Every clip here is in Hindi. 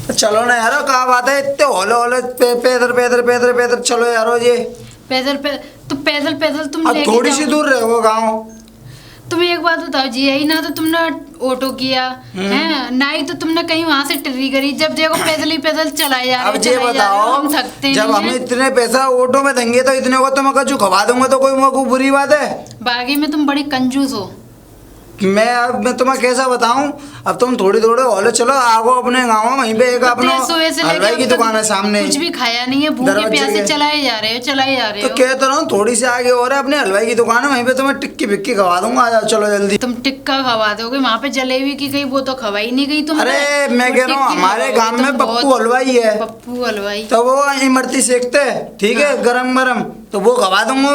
चलो ना यार, कहाँ बात है, इतने हौले हौले पैदल पैदल पैदल पैदल चलो यारो। ये पैदल तो पैदल पैदल तुम अब लेके थोड़ी सी दूर रहे हो गाँव। तुम एक बात बताओ जी, यही ना तो तुमने ऑटो किया है, ना ही तो तुमने कहीं वहां से ट्री करी। जब देखो पैदल ही पैदल चलाए जा रहे, अब ये बताओ, हम थकते जब हमें इतने पैसा ऑटो में देंगे तो इतने को तो मैं कचू खवा दूंगा, तो कोई मुझको बुरी बात है? बाकी में तुम बड़ी कंजूस हो। मैं तुम्हें कैसा बताऊं? अब तुम थोड़ी थोड़े हौले चलो, आगो अपने गाँव में, वहीं पे एक अपना हलवाई की दुकान है सामने, कुछ भी खाया नहीं है, भूखे प्यासे चलाए जा रहे हो। तो कहता रहा हूँ थोड़ी सी आगे और है अपने हलवाई की दुकान है, वहीं पे तुम्हें टिक्की बिक्की खवा दूंगा। आ जाओ चलो जल्दी। तुम टिक्का खवा दोगे, वहाँ पे जलेबी की गई, वो तो खवाई नहीं गई तुम। अरे मैं कह रहा हूँ हमारे गाँव में पप्पू हलवाई है, पप्पू हलवाई, तो वो इमरती सेकते है, ठीक है, गरम गरम, तो वो खवा दूंगा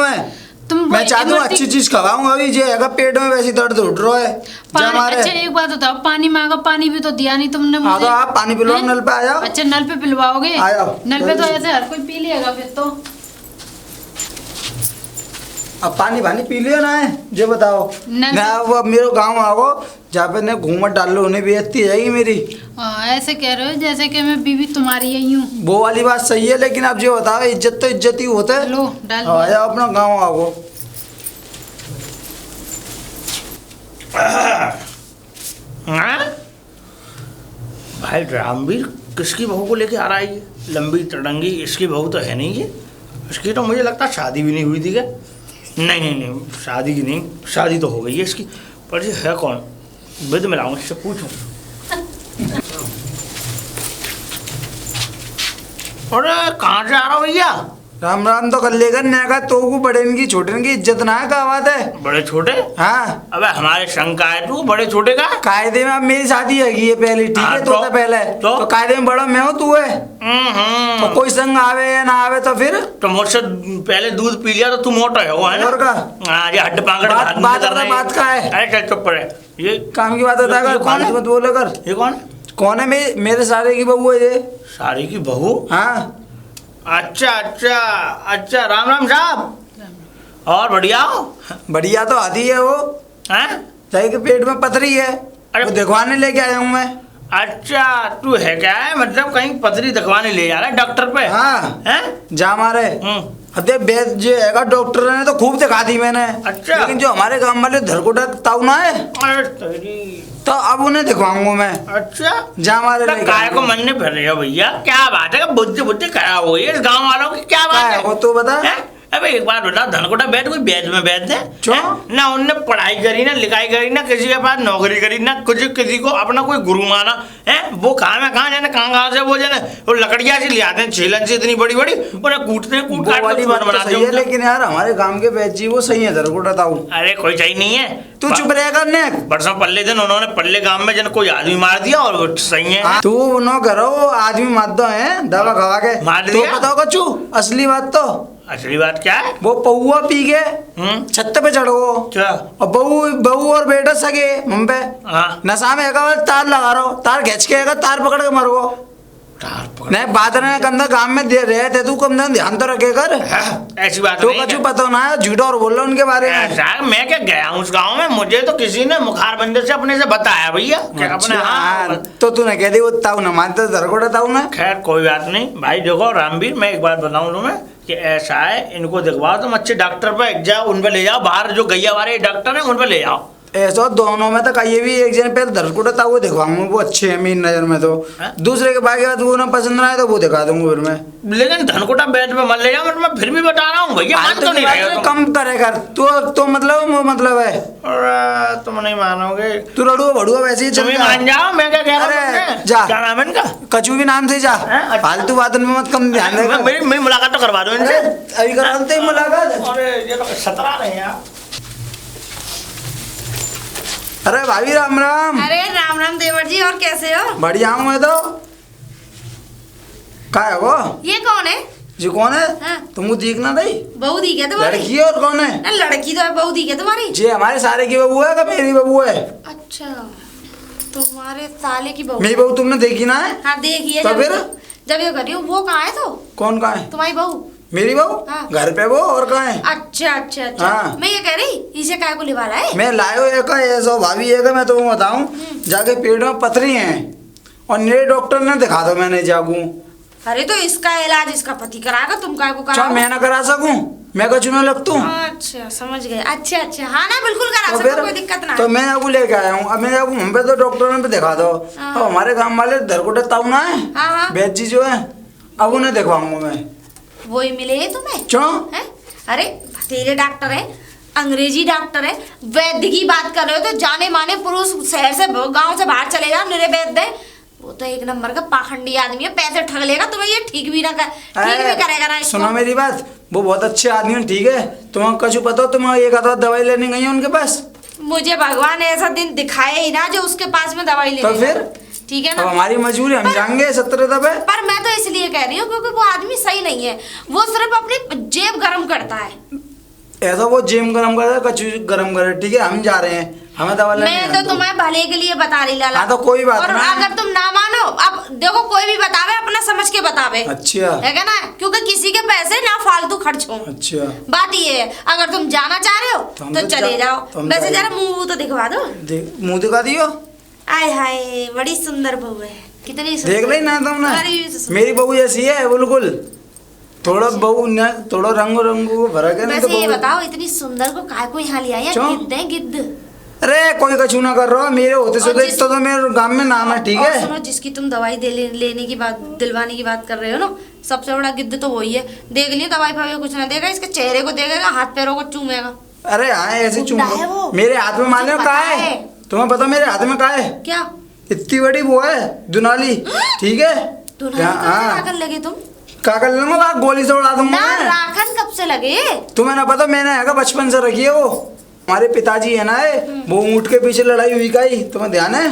मैं चाहता हूँ अच्छी चीज खवाऊंगा। अभी जो है पेट में वैसी दर्द उठ रहा है। अच्छा एक बात बताओ, पानी मांगा, पानी भी तो दिया नहीं तुमने मुझे। तो आप पानी पिलवाओ, नल पे आ जाओ। अच्छा नल पे पिलवाओगे? नल पे तो ऐसे हर कोई पी लेगा फिर तो। अब पानी पी लिया ना है, जो बताओ ना। अब मेरे गाँव आओ, जहाँ पे घूमट डाल लो, उन्हें बेइज्जती जाएगी मेरी। ऐसे कह रहे हो जैसे कि मैं बीवी तुम्हारी ही हूँ। वो वाली बात सही है, लेकिन अब जो बताओ, इज्जत तो इज्जत ही होता है। लो डाल आ जाओ अपना गाँव आओ। भाई रामवीर किसकी बहू को लेके आ रहा है? ये लंबी तड़ंगी इसकी बहू तो है नहीं ये। इसकी तो मुझे लगता शादी भी नहीं हुई थी क्या? नहीं, शादी की नहीं, शादी तो हो गई है इसकी, पर ये है कौन? विद मिलाऊं, इससे पूछूं। अरे कहाँ से आ रहा हो भैया? राम राम तो कर लेकर नेगा, तो को बड़े की छोटे की इज्जत ना है, क्या बात है? बड़े छोटे? हाँ। अबे हमारे संग का है तू, बड़े छोटे का? कायदे में अब मेरी शादी है पहले, ठीक है, तो पहले तो कायदे में बड़ा मैं हूँ, तू है। तो कोई संग आवे या ना आवे तो फिर तो मुझसे पहले दूध पी लिया तो तू मोटा है, वो है ना? और का? हाँ, ये हड्ड पांगड़ बात का है। अरे चल चुप पड़े, ये काम की बात होता है, कौन मत बोले कर। ये कौन है? मेरे सारे की बहू है ये। सारी की बहू? हाँ। अच्छा, राम राम साहब। और बढ़िया हो? बढ़िया तो आती है वो, चाहे के पेट में पथरी है, वो दिखवाने लेके आया हूँ मैं। अच्छा, तू है क्या है, मतलब कहीं पथरी दिखवाने ले जा रहा है डॉक्टर पे? हाँ है? जा मारे अरे बेद जो है डॉक्टर ने तो खूब दिखा दी मैंने। अच्छा। लेकिन जो हमारे गांव वाले धरकोटा ताऊ ना है, तो अब उन्हें दिखवाऊंगा मैं। अच्छा, जा मारे काय को मन फिर रहे हो भैया? क्या बात है, बुद्धि खराब हो गई है इस गाँव वालों की, क्या बात है? वो तो बता। अबे एक बात बता, धनकोटा बैठ कोई बैच में बैठ दे ना, उनने पढ़ाई करी ना लिखाई करी ना, किसी के पास नौकरी करी ना, कुछ किसी को अपना कोई गुरु माना है। वो कहाँ जाने कहाँ से वो जाने, वो लकड़ियाँ से ले आते हैं, छेलन से इतनी बड़ी उन्हें कूटते बनाते हैं। लेकिन यार हमारे गाँव के बैच जी वो सही है धनकोटा ताऊ। अरे कोई सही नहीं है, तू चुप रहेगा। परसों पल्ले दिन उन्होंने पल्ले गाँव में जन कोई आदमी मार दिया और सही है। तू नो करो, आदमी मार दो है दवा खवा के मार दिया। बताओ कचू असली बात तो। असली बात क्या है? वो पौआ पी के छत पे चढ़ गो, क्या? और बहू और बेटा सगे हम पे नशा में तार लगा रहा, तार खींच के तार पकड़ के मर गो। नहीं बात नहीं कंधा गांव में दे रहे थे, तू कम ध्यान तो रखे कर। ऐसी बात तो कुछ पता ना है, झूठा और बोल रहा उनके बारे में। मैं क्या गया हूँ उस गाँव में, मुझे तो किसी ने मुखार बंदर से अपने से बताया भैया अपने। हाँ तो तूने कह दी वो ताऊ ना मानते धरकोटा ताऊ ना। खैर कोई बात नहीं भाई। देखो रामवीर, मैं एक बात बताऊँ तुम्हें कि ऐसा है, इनको दिखवाओ तुम अच्छे डॉक्टर पे जाओ, उन पे ले जाओ, बाहर जो गैया वाले डॉक्टर हैं उन पे ले जाओ। ऐसा दोनों में तो कहीं भी एक जन पे धरकोटा था वो दिखवाऊंगा, वो अच्छे हैं मेरी नजर में। तो दूसरे के बाकी बात वो ना पसंद ना आए तो वो दिखा दूंगा फिर मैं। लेकिन धनकोटा बैठ में मत ले जाओ, मैं फिर भी बता रहा हूँ भैया, मान तो नहीं रहेगा। कम करेगा तो मतलब है। और तुम नहीं मानोगे, तू रड़ुआ भड़ुआ वैसे ही चल मान जाओ। मैं क्या कह रहा हूँ, जा, क्या नाम है इनका? कचू भी नाम से जा, फालतू बातों में मत कम ध्यान देगा। मेरी मुलाकात तो करवा दो इनसे। अभी करवाते ही मुलाकात। अरे ये तो सतरा नहीं यार। अरे भाभी राम राम। अरे राम राम देवर जी, और कैसे हो? बढ़िया हूँ मैं तो। क्या है वो? ये कौन है? जी कौन है? हाँ। तुमको दिखना नहीं? बहू दी क्या तुम्हारी? लड़की है और कौन है? ना लड़की तो है, बहू दी क्या तुम्हारी? जी हमारे सारे की बहू है, मेरी बहू है। अच्छा, तुम्हारे साले की बहू? मेरी बहू तुमने देखी ना है? हाँ देखी है। तो फिर जब ये करी वो कहाँ है? तो कौन कहाँ है? तुम्हारी बहू। मेरी बहू? हाँ। घर पे वो, और कहाँ है? अच्छा। हाँ। मैं ये कह रही, इसे काय को लिवा रहा है? मैं लायो एक ऐसा भाभी एक मैं तुम्हें बताऊं, जाके पेट में पथरी है, और नए डॉक्टर ने दिखा दो, मैं नहीं जागू। अरे तो इसका इलाज इसका पति कराएगा, तुम काय को अच्छा कराओ? मैं ना करा सकूं, मैं कछु ना लगतू। अच्छा समझ गए। अच्छा अच्छा, हाँ ना बिल्कुल करा तो सकते, कोई दिक्कत ना तो है। मैं आपको लेके आया हूँ। अब मैं आपको हम पे तो डॉक्टर ने पे दिखा दो। हाँ। अब हमारे गांव वाले धरकोटा ताऊ ना है, हाँ हाँ, वैद्य जी जो है, अब उन्हें दिखवाऊंगा मैं। वही मिले तुम्हें? क्यों? हैं? अरे तेरे डॉक्टर है, अंग्रेजी डॉक्टर है, वैद्य की बात कर रहे हो तो जाने माने पुरुष शहर से गांव से बाहर चले जाओ, निरे वैद्य है। वो तो एक नंबर का पाखंडी आदमी है, पैसे ठग लेगा तुम्हें, ये ठीक भी करेगा ना इसको। सुनो मेरी बात, वो बहुत अच्छे आदमी है, ठीक है। तुम्हें कछु पता हो, तुम एक आधा दवाई लेने गई हो उनके पास? मुझे भगवान ऐसा दिन दिखाए ही ना जो उसके पास में दवाई ले तो फिर ठीक है अब ना। हमारी मजबूरी, हम जाएंगे 70 दबे। पर मैं तो इसलिए कह रही हूँ क्योंकि वो आदमी सही नहीं है, वो सिर्फ अपनी जेब गरम करता है। ऐसा वो जेम गरम करे, कछु गरम करे, ठीक है। हम जा रहे हैं, हमें दवा लेने मैं है तो तुम्हें भले के लिए बता रही लाला। हाँ तो कोई बात और नहीं। अगर तुम ना मानो, अब देखो कोई भी बतावे अपना समझ के बतावे, अच्छा है क्या ना, क्योंकि किसी के पैसे ना फालतू खर्च हो। अच्छा, बात ये है, अगर तुम जाना चाह रहे हो तो हम तो तो चले जा- जाओ। तो हम वैसे जाएंगे। जरा मुंह तो दिखवा दो। मुंह दिखा दियो। आय हाय, बड़ी सुंदर बहू है, कितनी सुंदर। देख ली ना तुमने, अरे, मेरी बहू जैसी है बिल्कुल। थोड़ा बहू न थोड़ा रंग रंगू फर्क है, नहीं तो वैसे ये बहू। बताओ, इतनी सुंदर को काय को यहाँ ले आया? क्यों? गिद्ध है गिद्ध। अरे कोई कछु ना कर रहा हो, मेरे होते से और जिस- तो मेरे गांव में नाम है, ठीक और है। सुनो, जिसकी तुम दवाई लेने की बात, दिलवाने की बात कर रहे हो ना, सबसे बड़ा गिद्ध तो वही है। देख लियो, दवाई फावी कुछ ना देगा, इसके चेहरे को देखेगा, हाथ पैरों को चूमेगा। अरे हाँ ऐसे गुंडा है वो। चुम मेरे हाथ में मान लो मुझे का पता है, है। तुम्हें पता मेरे हाथ में का है? क्या? इतनी बड़ी वो है दुनाली, ठीक है। दुनाली हाँ, कब से हाँ। राखन लगे तुम? का कर लूंगा, बात गोली से उड़ा दूंगा ना मैं। राखन कब से लगे? तुम्हें ना पता, मैंने है बचपन से रखी है वो। हमारे पिताजी है ना, वो ऊँट के पीछे लड़ाई हुई का ही, तुम्हें ध्यान है?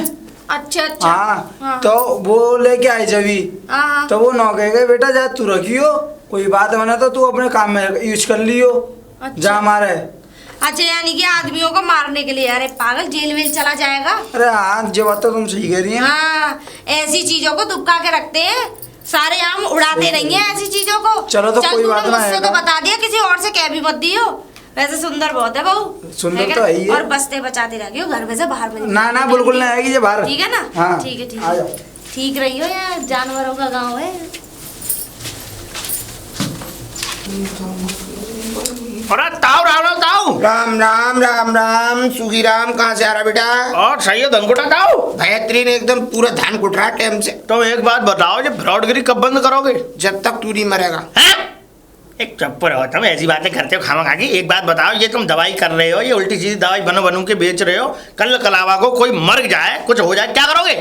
अच्छा अच्छा। हाँ तो वो लेके आए जभी, हाँ। तो वो नौ कह गए बेटा जा तू रखियो, कोई बात बना तो तू अपने काम में यूज कर लियो। अच्छा। जा मारे। अच्छा, यानी कि आदमियों को मारने के लिए? अरे पागल, जेल वेल चला जाएगा। अरे हाँ जो बात तो तुम सही कह रही हैं। हाँ, ऐसी चीजों को दुबका के रखते हैं, सारे आम उड़ाते नहीं है ऐसी चीजों को। चलो तो कोई तुमने बात ना मुझसे तो आएगा। बता दिया, किसी और से कह भी मत दियो। वैसे सुंदर बहुत है बहू। सुंदर है तो क्या? है ही है। और बसते बचाते रहियो, घर में से बाहर में ना ना बिल्कुल ना आएगी ये बाहर। ठीक है ना? हाँ ठीक है ठीक आ है। जाओ। ठीक रही हो यार, जानवरों का गांव है। अरे ताऊ राम ताऊ। राम राम राम राम सुखी राम, कहाँ से आ रहा बेटा? और सही है धनकुटा ताऊ। बेहतरीन, एकदम पूरा धान कुट रहा टाइम से। तो एक बात बताओ, ये फ्रॉडगिरी कब बंद करोगे? जब तक तू नहीं मरेगा। हैं? एक चुप रहो, तुम ऐसी बातें करते हो खामा खा की। एक बात बताओ, ये तुम दवाई कर रहे हो, ये उल्टी सीधी दवाई बनो के बेच रहे हो, कल कलावा को कोई मर जाए, कुछ हो जाए, क्या करोगे?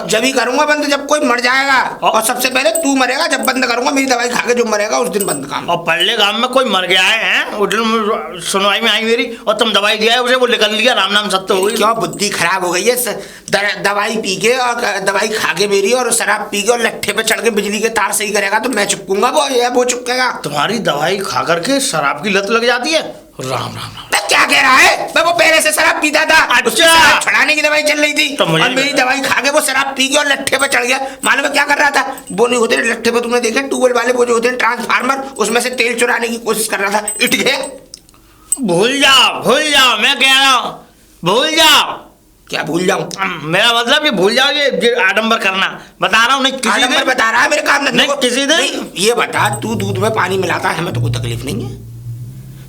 जब ही करूंगा बंद जब कोई मर जाएगा, और सबसे पहले तू मरेगा। जब बंद करूंगा, मेरी दवाई खा के जो मरेगा उस दिन बंद काम। और पल्ले गांव में कोई मर गया है, उस दिन सुनवाई में आई मेरी, और तुम दवाई दिया है उसे, वो निकल लिया, राम नाम सत्य हो गई। क्यों बुद्धि खराब हो गई है? दवाई पी के और दवाई खा के मेरी, और शराब पी के और लट्ठे पे चढ़ के बिजली के तार सही करेगा तो मैं चुपकूंगा, वो चुपकेगा? तुम्हारी दवाई खा करके शराब की लत लग जाती है। राम राम राम। मैं क्या कह रहा है? मैं वो पहले से शराब पीता था, अच्छा। उससे शराब छुड़ाने की दवाई चल रही थी, तो मुझे और मेरी दवाई खा के वो शराब पी के और लट्ठे पे चढ़ गया। मालूम है क्या कर रहा था? वो नहीं होते लट्ठे पे, तुमने देखे ट्यूबवेल वाले वो जो होते हैं ट्रांसफार्मर, उसमें से तेल चुराने की कोशिश कर रहा था, इट गया। भूल जाओ, मैं कह रहा हूँ भूल जाओ। क्या भूल जाऊं? मेरा मतलब ये भूल जाओ, ये आडंबर करना बता रहा हूँ। नहीं किसी आडंबर दिन बता रहा है मेरे काम नहीं, किसी दिन नहीं, ये बता, तू दूध में पानी मिलाता है, हमें तो कोई तकलीफ नहीं है।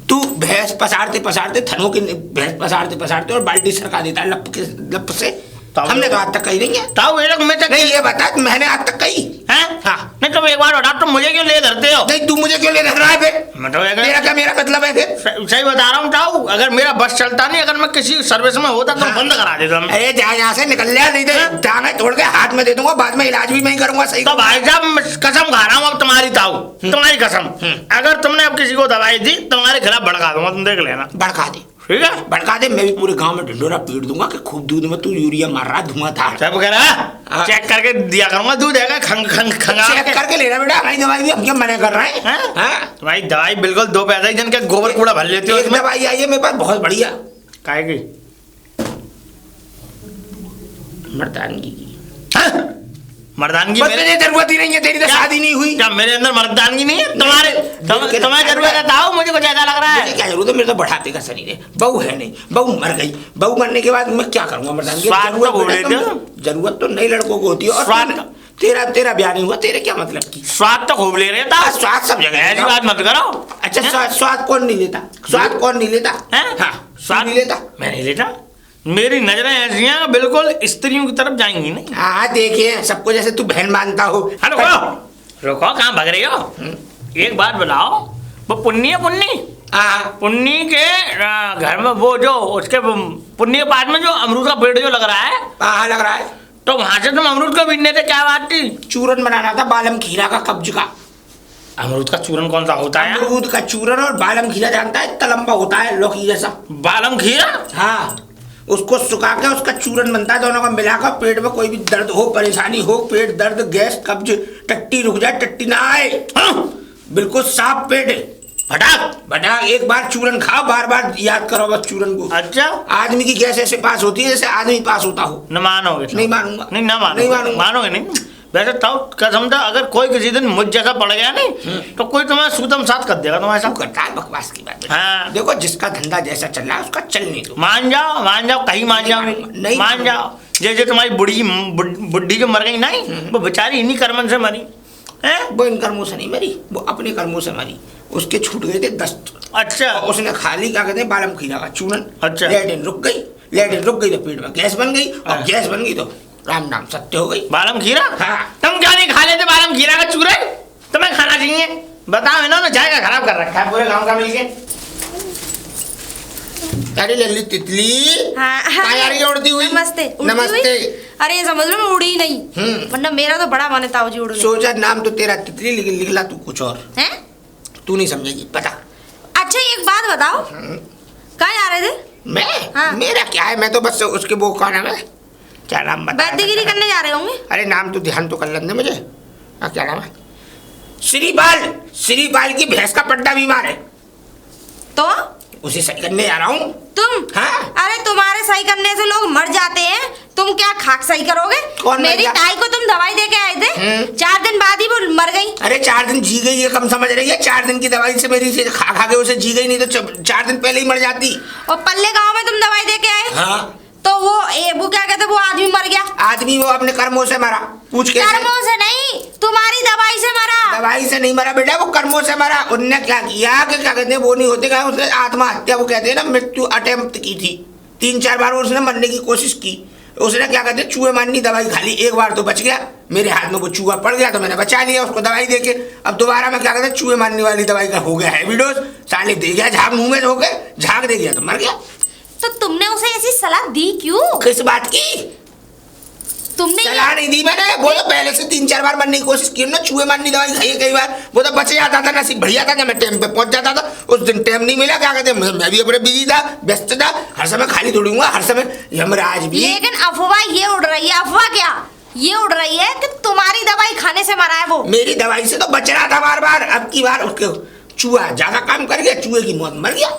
तू भैंस पसारते थनों की भैंस पसारते और बाल्टी सरका देता है लप से। हमने तो आज तक कही नहीं है। ताऊ ये लोग मैं तक नहीं, ये बता, मैंने आज तक कही हैं? हाँ। नहीं तुम एक बार बता, तुम मुझे क्यों ले धरते हो? नहीं, तू मुझे क्यों ले धर रहा है फिर? मैं तो तेरा क्या मेरा मतलब है फिर? सही बता रहा हूँ ताऊ, अगर मेरा बस चलता नहीं, अगर मैं किसी सर्विस में होता तो हाँ। बंद करा देता मैं। अरे जा यहाँ से, निकल जा, नहीं तो टांगे तोड़ के हाथ में दे दूंगा, बाद में इलाज भी मैं ही करूंगा। सही तो भाई साहब मैं कसम खा रहा हूँ अब तुम्हारी ताऊ, तुम्हारी कसम, अगर तुमने अब किसी को दवाई दी तुम्हारे खिलाफ भड़का दूंगा, तुम देख लेना। भड़का दे, ठीक है? भड़का दे, मैं भी पूरे गांव में ढिंडोरा पीट दूंगा कि खूब दूध में तू यूरिया मार रहा, धुआंधार। सब कह रहा हाँ। चेक करके दिया करूंगा दूध है खंगा चेक करके लेना बेटा, हमारी दवाई भी हम क्या मना कर रहे हैं? हाँ? भाई दवाई बिल्कुल 2 पैसे ही, जिनके गोबर कूड़ा भर लेते हो एक इसमें। दवाई आई है मेरे पास बहुत बढ़िया, काहे की? मर्दानगी की। हाँ? मर्दानगी बस मेरे तुझे जरूरत ही नहीं है, तेरी तो क्या? शादी नहीं हुई। क्या मेरे अंदर मर्दानगी नहीं है? तुम्हें जरूरत है ताऊ, मुझे कुछ ऐसा लग रहा मुझे है। क्या जरूरत है, मेरे तो बढ़ापे का शरीर है, बहू है नहीं, बहू मर गई, बहू मरने के बाद मैं क्या करूंगा मर्दानगी? स्वाद तो भूल लेते हो। जरूरत तो नई लड़कों को होती है। और स्वाद तेरा तेरा ब्याह नहीं हुआ, तेरे क्या मतलब की? स्वाद तो खूब ले रहे था। स्वाद सब जगह ऐसी है। बात मत करो। अच्छा स्वाद कौन नहीं लेता? स्वाद कौन नहीं लेता? हैं? हाँ स्वाद नहीं लेता। मैं नहीं लेता। मेरी नजरें ऐसी हैं बिल्कुल स्त्रियों की तरफ जाएंगी नहीं। हाँ देखिए, सबको जैसे तू बहन मानता हो। हेलो रुको, कहाँ भाग रही हो? एक बात बताओ, वो पुन्नी है पुन्नी? हाँ पुन्नी के घर में वो जो उसके पुन्नी के पास में जो अमरूद का पेड़ जो लग रहा है, हाँ लग रहा है। तो वहां से तुम अमरूद को बीनने थे, क्या बात थी? चूरन बनाना था बालम खीरा का, कब्ज का। अमरूद का चूरन कौन सा होता है? अमरूद का चूरन और बालम खीरा जानता है? इतना लंबा होता है लौकी जैसा। बालम खीरा? हाँ उसको सुखा के उसका चूरन बनता है, दोनों का मिलाकर। पेट में कोई भी दर्द हो, परेशानी हो, पेट दर्द, गैस, कब्ज, टट्टी रुक जाए, टट्टी ना आए, हाँ? बिल्कुल साफ पेट है। भटाक एक बार चूरन खाओ, बार बार याद करो बस चूरन को। अच्छा, आदमी की गैस ऐसे पास होती है जैसे आदमी पास होता हो। न मानोगे? नहीं मानूंगा। नहीं ना नहीं मानूंगा। मानोगे नहीं? वैसे तो कसम था, अगर कोई किसी दिन मुझ जैसा पड़ गया नहीं तो कोई तुम्हें सूतम साथ कर देगा तुम्हारे तू साथ। करता है बकवास की बात। हाँ। देखो जिसका धंधा जैसा चल रहा है उसका चलने दो। मान जाओ, कहीं मान जाओ, नहीं मान जाओ। जैसे तुम्हारी बुढ़ी जो मर गई नहीं, वो बेचारी इन्हीं कर्मन से मरी है। वो इन कर्मों से नहीं मरी, वो अपने कर्मों से मरी। उसके छूट गए थे दस्त। अच्छा, और उसने खा ली क्या कहते हैं बालम खीरा का चूरन। अच्छा। लेटिन रुक गई तो पेट में गैस बन गई, और हाँ। गैस बन गई तो राम नाम सत्य हो गई। बालम खीरा? हाँ। तुम क्या नहीं खा लेते बालम खीरा का चूरन? तुम्हें खाना चाहिए। बताओ, इन्होंने जायका खराब कर रखा है पूरे गांव का मिलके। अरे लल्ली तितली, हाँ, कहाँ जा रही है उड़ती हुई? नमस्ते। उड़ती नमस्ते। हुई? अरे ये समझ लो मैं उड़ी नहीं, वरना मेरा तो बड़ा मन है ताऊ जी उड़ने। सोचा नाम तो तेरा तितली, लेकिन लिखला तू कुछ और। हैं? तू नहीं समझेगी, पता। अच्छा एक बात बताओ, कहाँ जा रहे थे? मैं? हाँ। मेरा क्या है, मैं तो बस उसके वो कौन है, क्या नाम बता। वैद्यगिरी करने जा रहे होंगे? अरे नाम तो ध्यान तो कर लेने मुझे। क्या नाम है? श्रीपाल की भैंस का पट्टा बीमार है, तो उसे सही करने जा रहा हूँ। तुम? हाँ। अरे तुम्हारे सही करने से लोग मर जाते हैं, तुम क्या खाक सही करोगे? कौन मर मेरी गया? ताई को तुम दवाई दे के आए थे, 4 दिन बाद ही वो मर गई। अरे 4 दिन जी गई, ये कम समझ रही है? 4 दिन की दवाई से मेरी से खा के उसे जी गई, नहीं तो 4 दिन पहले ही मर जाती। और पल्ले गांव में तुम दवाई दे के आए, हाँ। तो वो क्या कहते, वो आदमी मर गया। आदमी वो अपने कर्मों से मरा। पूछ के कर्मों से नहीं, तुम्हारी दवाई से मरा। दवाई से नहीं मरा बेटा, वो कर्मों से मरा। उनने क्या किया कि क्या कहते हैं, वो नहीं होते क्या, उसने आत्महत्या, वो कहते हैं ना, मृत्यु अटेम्प्ट की थी। 3-4 बार उसने मरने की कोशिश की। उसने क्या कहते हैं, चूहे मारनी दवाई खा ली। एक बार तो बच गया, मेरे हाथ में वो चूहा पड़ गया तो मैंने बचा लिया उसको दवाई देके। अब दोबारा मैं क्या कहते हैं, चूहे मारने वाली दवाई का हो गया हैवी डोज। साले दे गया झाग मुंह में, हो गए झाग दे गया तो मर गया। तो तुमने उसे ऐसी सलाह दी क्यों? किस बात की तुमने सलाह नहीं दी मैंने? वो तो पहले से 3-4 बार मरने की कोशिश की ना, चूहे मारनी दवाई खाई कई बार, वो तो बच जाता था, नसीब बढ़िया था, जब मैं टाइम पे पहुंच जाता था। उस दिन टाइम नहीं मिला, क्या कहते हैं, मैं भी अपने बिजी था, व्यस्त था, हर समय खाली दौड़ूंगा, हर समय यमराज भी। लेकिन अफवाह ये उड़ रही है, अफवाह क्या ये उड़ रही है कि तुम्हारी दवाई खाने से मरा है वो। मेरी दवाई से तो बच रहा था बार बार, अब की बार उसके चूहा ज्यादा काम कर गया, चूहे की मौत मर गया।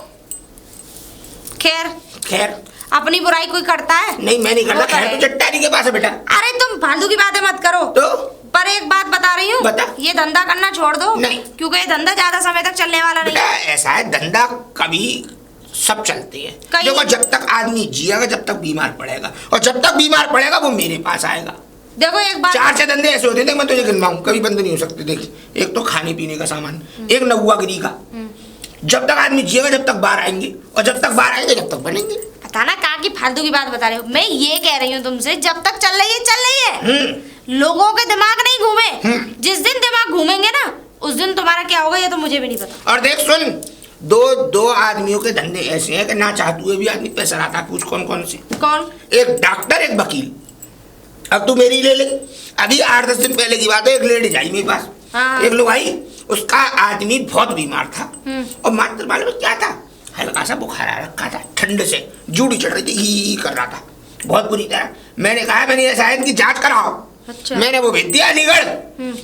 खैर अपनी बुराई कोई करता है? नहीं मैं नहीं करता, खैर तो चट्टारी के पास है बेटा। अरे तुम फालतू की बातें मत करो। तो पर एक बात बता रही हूँ, बता। ये धंधा करना छोड़ दो। नहीं। क्योंकि ये धंधा ज्यादा समय तक चलने वाला नहीं बेटा है। ऐसा है, धंधा कभी सब चलते हैं। देखो जब तक आदमी जिएगा, जब तक बीमार पड़ेगा, और जब तक बीमार पड़ेगा वो मेरे पास आएगा। देखो एक बात, 4 धंधे ऐसे होते हैं, मैं तुझे गिनवाऊं, कभी बंद नहीं हो सकते। देख, एक तो खाने पीने का सामान, एक नौवागिरी का। जब तक आदमी जिएगा जब तक बाहर आएंगे, और जब तक बाहर आएंगे जब तक बनेंगे। पता ना कहाँ की फालतू की बात बता रहे हो। मैं ये कह रही हूँ तुमसे, जब तक चल रही है चल रही है। लोगों के दिमाग नहीं घूमे। जिस दिन दिमाग घूमेंगे ना, उस दिन तुम्हारा क्या होगा ये तो मुझे भी नहीं पता। और देख सुन, दो आदमियों के धंधे ऐसे हैं कि ना चाहते हुए भी आदमी पैसा लाता है। पूछ कौन कौन से? कौन? एक डॉक्टर, एक वकील। अब तू मेरी ले ले। अभी 8-10 दिन पहले की बात है, एक लेडीज आई मेरे पास। हाँ। एक लोग आई, उसका आदमी बहुत बीमार था, और मात्र मालूम क्या था, हल्का सा बुखार आ रखा था, ठंड से जूड़ी चढ़ रही थी, ही कर रहा था बहुत बुरी तरह। मैंने कहा मैंने ऐसा है, इनकी जांच कराओ। अच्छा। मैंने वो भेज दिया अलीगढ़,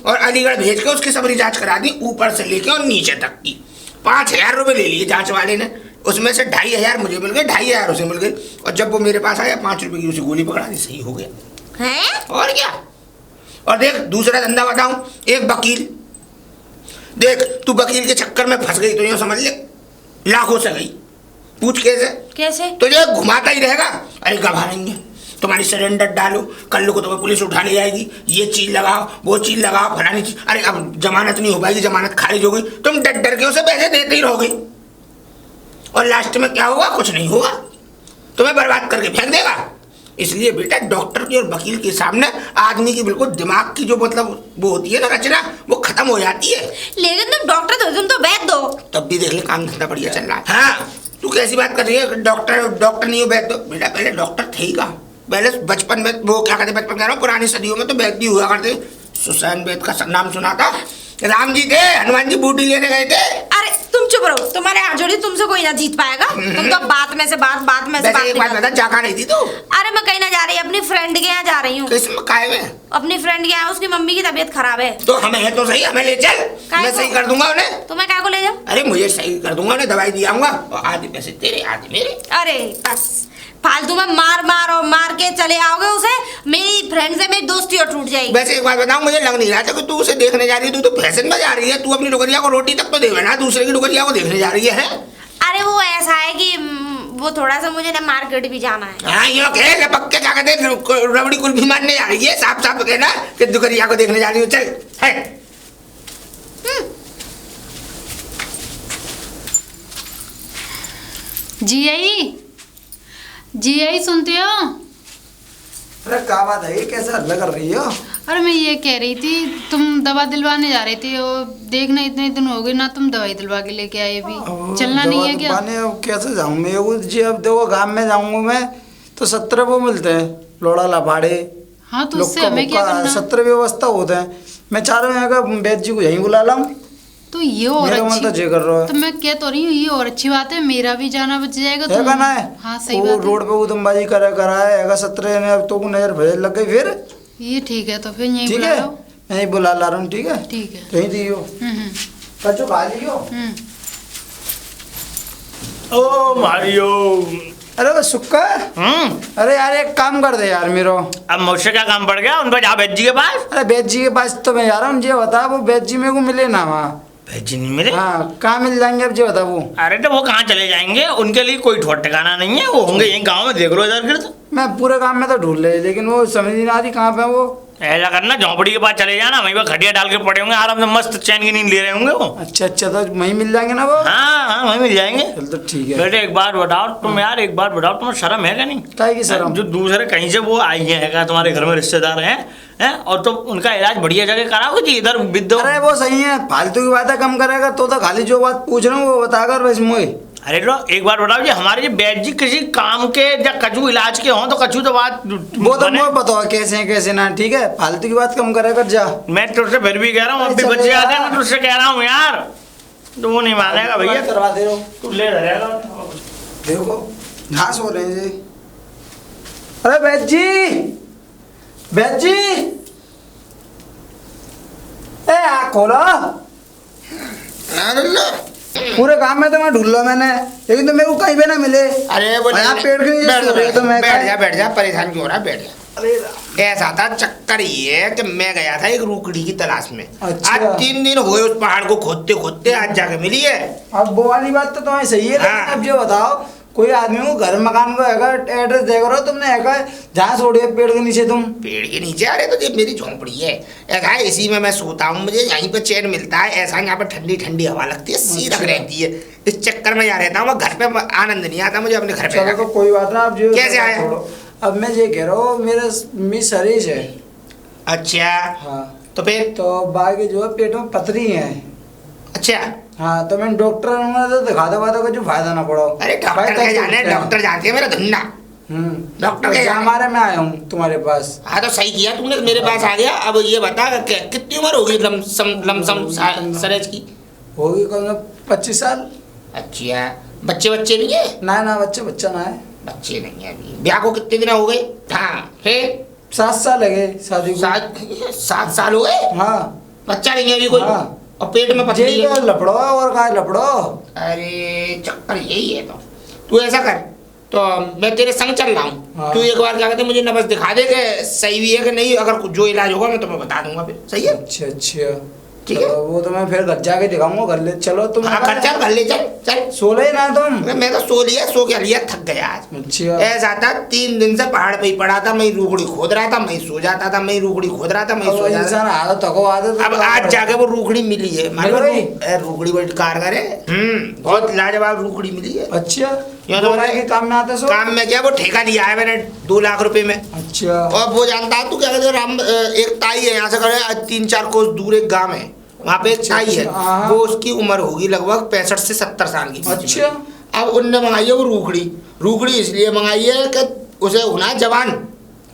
और अलीगढ़ भेज के उसकी सारी जांच करा दी, ऊपर से लेके और नीचे तक की। 5,000 रुपये ले लिए जांच वाले ने। उसमें से 2,500 मुझे मिल गए, 2,500 उसे मिल गए। और जब वो मेरे पास आया, 5 रुपए की उसे गोली पकड़ा दी, सही हो गया। हैं? और क्या? और देख दूसरा धंधा बताऊं, एक वकील, देख तू वकील के चक्कर में फंस गई तो यूं समझ ले लाखों से गई। पूछ कैसे? कैसे? तुझे घुमाता ही रहेगा, अरे गवा रहेंगे, तुम्हारी सरेंडर डालो, कल को तुम्हें पुलिस उठाने जाएगी, ये चीज लगाओ, वो चीज लगाओ, फलानी चीज, अरे अब जमानत नहीं हो पाएगी, जमानत खारिज हो गई, तुम डर डर के उसे पैसे देते ही रहोगे और लास्ट में क्या होगा? कुछ नहीं होगा, तुम्हें बर्बाद करके फेंक देगा। इसलिए बेटा डॉक्टर की और वकील के सामने आदमी की बिल्कुल दिमाग की जो मतलब वो होती है ना रचना, वो खत्म हो जाती है। लेकिन तुम डॉक्टर तो तुम तो वैद्य दो। तब भी देख ले काम धंधा बढ़िया चल रहा है। हाँ तू कैसी बात कर रही है? डॉक्टर नहीं हो वैद्य तो? बेटा पहले डॉक्टर थे ही का, पहले बचपन में वो क्या कहते, बचपन कह रहा हूँ पुरानी सदियों में तो वैद्य हुआ करते। सुसैन वैद्य का नाम सुना था? राम जी थे, हनुमान जी बूटी लेने गए थे। अरे तुम चुप रहो, तुम्हारे हाथ जोड़ी, तुमसे कोई ना जीत पाएगा। तुम तो बात में से बात में से बात। एक बात बता, जाका नहीं थी तू? अरे मैं कहीं ना जा रही, अपनी फ्रेंड के यहाँ जा रही हूँ। किस काय में? अपनी फ्रेंड के यहाँ, उसकी मम्मी की तबीयत खराब है। तो हमें है तो सही, हमें ले चल, मैं सही कर दूंगा उन्हें। तो मैं क्या को ले जाऊँ? अरे मुझे सही कर दूंगा, उन्हें दवाई दियाऊंगा और आधे पैसे तेरे आधे मेरे। अरे बस फालतू में मार के चले आओगे उसे, मेरी फ्रेंड से मेरी दोस्ती और टूट जाएगी। वैसे एक बात बताऊं, मुझे लग नहीं रहा था कि तू उसे देखने जा रही है, तू तो फैशन में जा रही है, तू अपनी डुगरिया को रोटी तक तो देवे ना, दूसरे की डुगरिया को देखने जा रही है। अरे वो ऐसा है कि वो थोड़ा सा मुझे ना मार्केट भी जाना है। हाँ यो कह लपक के क्या कहते हैं, रबड़ी कुल्फी मारने जा रही है, साफ साफ कहना कि डुगरिया को देखने जा रही हो। चल है जी आई सुनते हो? अरे क्या बात है, कैसा हल्ला कर रही हो? अरे मैं ये कह रही थी, तुम दवा दिलवाने जा रही थी, और देखना इतने दिन हो गए ना तुम दवाई दिलवा के लेके आए, अभी चलना नहीं है क्या? अब कैसे जाऊँ मैं जी? अब देखो गांव में जाऊंगा मैं तो 17 वो मिलते हैं, लोड़ा लाभाड़े। हाँ तो उससे हमें क्या करना? 17 व्यवस्था होते हैं। मैं चाह रहा हूँ वैद्य जी को यहीं बुला लाऊं। तो ये और मेरा मन तो जे कर रहा है। तो मैं कह तो रही हूँ, ये और अच्छी बात है, मेरा भी जाना बच जाएगा। है का ना है? हाँ सही वो बात है। रोड पे उदमबाजी कराए 17 ने, अब तो नजर भेज लग गई फिर। ये ठीक है, तो फिर यहीं ठीक बुला है, लो। यहीं बुला ला रहा हूँ। ठीक है ठीक है। यहीं दियो, हम्म कच्चो खा लियो। ओ मारियो। अरे वो सुक्का, अरे यार एक काम कर दे यार मेरो। अब मुझसे क्या काम पड़ गया? उन पर जा वैद्य जी के पास। अरे वैद्य जी के पास तो मैं जा रहा हूँ, मुझे बता वो वैद्य जी मेरे को मिले ना वहाँ? वैद्य जी नहीं मिले? हाँ कहाँ मिल जाएंगे अब, जो बता वो? अरे तो वो कहाँ चले जाएंगे, उनके लिए कोई ठोट ठिकाना नहीं है, वो होंगे यहीं गाँव में, देख लो इधर गिर। मैं पूरे काम में तो ढूंढ ले, लेकिन वो समझ नहीं आ रही कहाँ पे वो। ऐसा करना, झोंपड़ी के पास चले जाना, वहीं पर खटिया डाल के पड़े होंगे आराम से, मस्त चैन की नींद ले रहे होंगे वो। अच्छा तो वहीं मिल जाएंगे ना वो? हाँ हाँ वहीं मिल जाएंगे। चल तो ठीक है। बेटे एक बात बताओ तुम यार, एक बात बताओ, तुम्हें शर्म है क्या नहीं? काहे की शर्म? जो दूसरे कहीं से वो आई है क्या, तुम्हारे घर में रिश्तेदार हैं और तो उनका इलाज बढ़िया जगह कराओगे जी, इधर विद्यो। अरे वो सही है, फालतू की बातें कम करेगा तो खाली जो बात पूछ रहा हूँ वो बताकर बस मुझे। अरे तो एक बात बताओ जी, हमारे वैद्य जी किसी काम के या कछु इलाज के हों तो कछु तो बात वो तो मुझे पता है कैसे है कैसे ना। ठीक है फालतू की बात कम करेगा जा। मैं तुझसे फिर भी कह रहा हूँ, अभी बच्चे आते हैं, मैं तुझसे कह रहा हूँ यार, तो वो नहीं मानेगा भैया। करवा दे रहा हूँ, तू ले रहेगा। देखो घास हो रहे हैं जी। अरे वैद्य जी, वैद्य जी, ए आ खोलो। पूरे काम में तो मैं ढूंढ लो मैंने, लेकिन तो मेरे को कहीं पे ना मिले। अरे वो यहाँ पेड़ के नीचे सो रहे हो तो मैं बैठ जा, परेशान क्यों हो रहा है? बैठ जा। अरे ऐसा था, चक्कर ये है कि मैं गया था एक रूकड़ी की तलाश में। अच्छा। आज 3 दिन हुए उस पहाड़ को खोदते खोदते, आज जाके मिली है। अब वो वाली बात तो तुम्हें सही है, लेकिन हाँ। अब जो बताओ कोई आदमी को घर मकान को एड्रेस देख रहे हो तुमने, जहाँ छोड़े पेड़ के नीचे तुम? पेड़ के नीचे? अरे तो ये मेरी झोंपड़ी है, ऐसा है, इसी में मैं सोता हूँ, मुझे यहीं पे चैन मिलता है, ऐसा यहाँ पे ठंडी ठंडी हवा लगती है, सीधा अच्छा। रहती है, इस चक्कर में जा रहता हूँ। घर पे आनंद नहीं आता मुझे अपने घर पे चलो जाके। तो कोई बात ना, अब जो कैसे आया? छोड़ो। अब मैं ये कह रहा हूँ मेरे मिस शरीर है। अच्छा हाँ तो फिर? तो बाकी जो है पेट में पथरी है। अच्छा हाँ तो मैं डॉक्टर तो दिखा दवा का जो फायदा ना पड़ो। अरे डॉक्टर के जाने, डॉक्टर जानते हैं मेरा धंधा। डॉक्टर के हमारे में आया हूँ तुम्हारे पास। हाँ तो सही किया तुमने, मेरे पास आ गया। अब ये बता कितनी उम्र होगी लमसम सरेज की? होगी कम से कम 25 साल। अच्छा बच्चे नहीं है? ना बच्चा ना है। बच्चे नहीं है अभी। ब्याह को कितने दिन हो गए? हाँ फिर 7 साल लगे शादी को। 7 साल हो गए? हाँ बच्चा नहीं है अभी कोई? हाँ। और पेट में पथरी है? लपड़ो और का लपड़ो। अरे चक्कर यही है। तो तू ऐसा कर, तो मैं तेरे संग चल रहा हूँ, हाँ। तू एक बार क्या कहते मुझे नब्ज दिखा दे कि सही भी है कि नहीं, अगर कुछ जो इलाज होगा मैं तुम्हें बता दूंगा फिर, सही है? अच्छा अच्छा ठीक है। चलो, वो तो मैं फिर घर जाके दिखाऊंगा, घर ले चलो तुम। हाँ खर्चा कर ले, चल चल। सो ले ना तुम। अरे मैं तो सो लिया, सो क्या लिया, थक गया आज। अच्छा ऐसा था 3 दिन से पहाड़ पे ही पड़ा था, मैं रूखड़ी खोद रहा था, मैं सो जाता था, मैं रूखड़ी खोद रहा था, मैं सो जाता इंसान था। आदत थको आदत। अब आज जाके वो रूखड़ी मिली है, मिल गई? रूखड़ी बड़ी कारगर है। बहुत लाजवाब रूखड़ी मिली है। अच्छा यहाँ तो बोला है कि काम में आता सो। काम में क्या, वो ठेका लिया है मैंने 2 लाख रुपए में। अच्छा और वो जानता है तू क्या कहते हैं, राम एक ताई है यहाँ से करे 3-4 कोस दूर एक गांव है, वहाँ पे एक ताई है, अच्छा, हाँ। वो उसकी उम्र होगी लगभग 65 से 70 साल की। अच्छा अब उनने मंगाई है वो रूखड़ी इसलिए मंगाई है कि उसे होना जवान।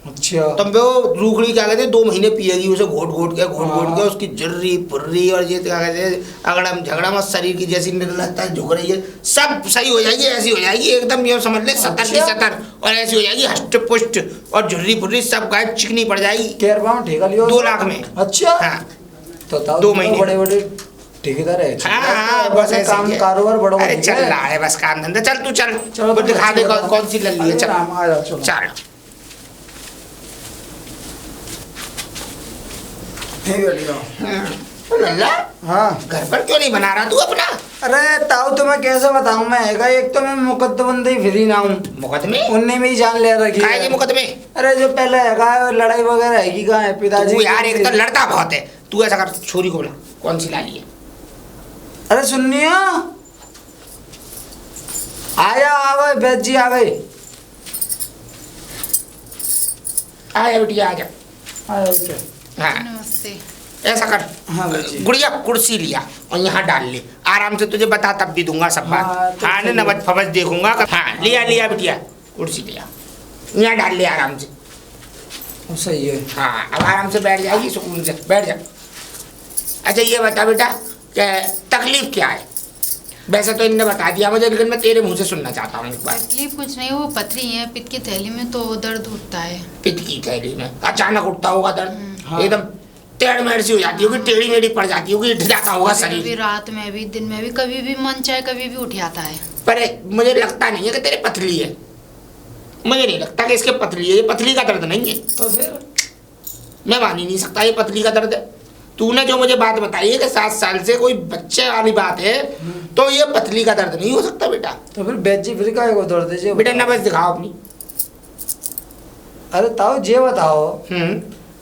अच्छा तब वो रूखड़ी क्या कहते हैं 2 महीने पिएगी उसे घोट घोट के हाँ। उसकी जर्री फुर्री और ये क्या कहते हैं अगड़म झगड़म और शरीर की जैसी निर्लजता झुक रही है, सब सही हो जाएगी, ऐसी हो जाएगी एकदम, ये समझ ले 70 की 70, और ऐसी हो जाएगी हष्ट पुष्ट और झुर्री फुर्री सब गाय चिकनी पड़ जाएगी। केयर पाऊँ ठेका लियो 2 लाख में। अच्छा हाँ तो 2 महीने। बड़े बड़े ठेकेदार है। हाँ बस ऐसे काम ही है। कारोबार बड़ा अरे चल रहा है बस काम धंधा, चल तू चल चलो वो तुम दिखा दे बच्चे कौन सी लल्ली है, चल आ जाओ चलो। चल। लल्ला हाँ घर पर क्यों नहीं बना रहा तू अपना? अरे ताऊ तुम्हें कैसे बताऊं मैं, हैगा एक तो मैं मुकद्दमबंदी फ्री ना हूँ, मुकदमे? उनने भी जान ले रखी काहे के है। मुकदमे? अरे जो पहले हैगा लड़ाई वगैरह हैगी कहाँ है पिताजी तू यार की- एक तो लड़ता बहुत है, तू ऐसा कर छोरी को बुला, कौन सी लाली है? अरे सुनियो आया आ गए बैद जी आ गए। आजा बिटिया आजा। हाँ नमस्ते। ऐसा कर, हाँ बच्ची। गुड़िया कुर्सी लिया और यहाँ डाल ले, आराम से तुझे बता तब भी दूंगा सब बात। हाँ, तो हाँ सही ना है। नबज फबज देखूंगा। हाँ लिया बिटिया कुर्सी लिया, यहाँ डाल ले आराम से। सही है। हाँ अब आराम से बैठ जाएगी सुकून से, बैठ जा। अच्छा ये बता बेटा कि तकलीफ क्या है? वैसे तो इनने बता दिया मुझे, लेकिन मैं तेरे मुंह से सुनना चाहता हूँ एक बार। तकलीफ कुछ नहीं, वो पथरी है पित्त की थैली में, तो दर्द उठता है। पित्त की थैली में अचानक उठता होगा दर्द, हाँ। एकदम टेढ़ मेढ़ सी हो जाती होगी, टेढ़ी मेढ़ी पड़ जाती होगी, हिट जाता होगा कभी शरीर। रात में भी दिन में भी, कभी भी मन चाहे कभी भी उठ जाता है। पर मुझे लगता नहीं है कि तेरे पथरी है, मुझे नहीं लगता कि इसके पथरी है, ये पथरी का दर्द नहीं है। तो फिर मैं मान ही नहीं सकता ये पथरी का दर्द है। तूने जो मुझे बात बताई है कि 7 साल से कोई बच्चे वाली बात है, तो ये पथरी का दर्द नहीं हो सकता बेटा। तो फिर बैद जी फिर का दर्द है जी बेटा नब्ज दिखाओ अपनी। अरे ताऊ ये बताओ,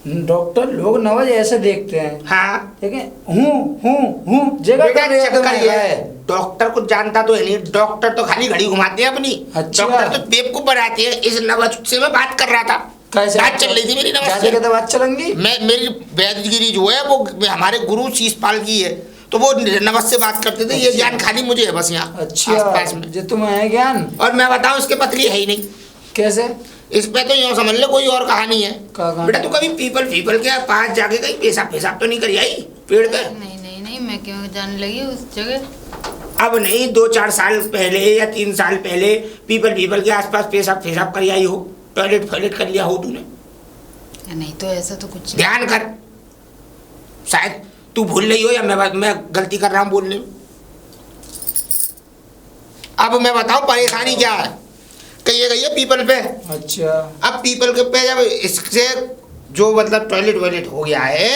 डॉक्टर लोग नवज ऐसे देखते हैं हाँ लेकिन हूँ जगह बेटा कर रही है तो चक्कर मैं ये है। है, डॉक्टर कुछ जानता तो है नहीं, डॉक्टर तो खाली घड़ी घुमाते हैं अपनी। अच्छा। डॉक्टर तो बेवकूफ बनाते हैं। इस नवज से मैं बात कर रहा था, कैसे बात चल रही थी मेरी नवज जाते से। कहते बात चलेंगी। मैं मेरी वैद्यगिरी जो है वो हमारे गुरु शीशपाल की है, तो वो नवज से बात करते थे। ये ज्ञान खाली मुझे है बस यहाँ अच्छा आसपास में। जो तुम्हें है ज्ञान और मैं बताऊं इसके पतली है ही नहीं, कैसे इस पे तो यूँ समझ ले कोई और कहानी है। क्या कहानी? बेटा तू कभी पीपल के पास जाके कहीं पेशाब तो नहीं करी आई पेड़ पे? नहीं मैं क्यों जाने लगी उस जगह। अब नहीं, 2-4 साल पहले या 3 साल पहले पीपल के आसपास पेशाब करी आई हो, टॉयलेट कर लिया हो तूने? नहीं तो ऐसा तो कुछ नहीं। ध्यान कर, शायद तू भूल रही हो या मैं गलती कर रहा हूँ बोलने में। अब मैं बताऊं परेशानी क्या है। कहिए गई है पीपल पे। अच्छा अब पीपल के पे जब इससे जो मतलब टॉयलेट हो गया है,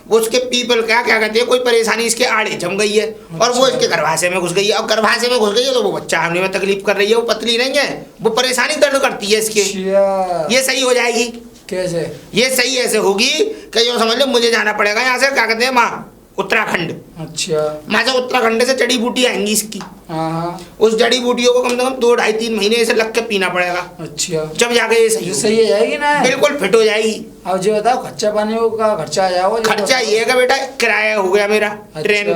वो उसके पीपल क्या कहते हैं, कोई परेशानी इसके आड़े जम गई है और वो इसके गर्भाशय में घुस गई है। अब गर्भाशय में घुस गई है तो वो बच्चा आने में तकलीफ कर रही है, वो पतली नहीं है, वो परेशानी दर्द करती है इसके। अच्छा ये सही हो जाएगी कैसे? ये सही ऐसे होगी कि जो समझ लो मुझे जाना पड़ेगा यहाँ से क्या कहते हैं माँ उत्तराखंड। अच्छा वहाँ से उत्तराखंड से जड़ी बूटी आएंगी इसकी, हाँ उस जड़ी बूटियों को कम से कम 2-2.5-3 महीने ऐसे लग के पीना पड़ेगा, अच्छा जब जाके ये सही ये होगी। सही हो जाएगी ना? बिल्कुल फिट हो जाएगी। अब जो बताओ खर्चा पानी का खर्चा आ जाओ। खर्चा ये है कि बेटा किराया हो गया मेरा ट्रेन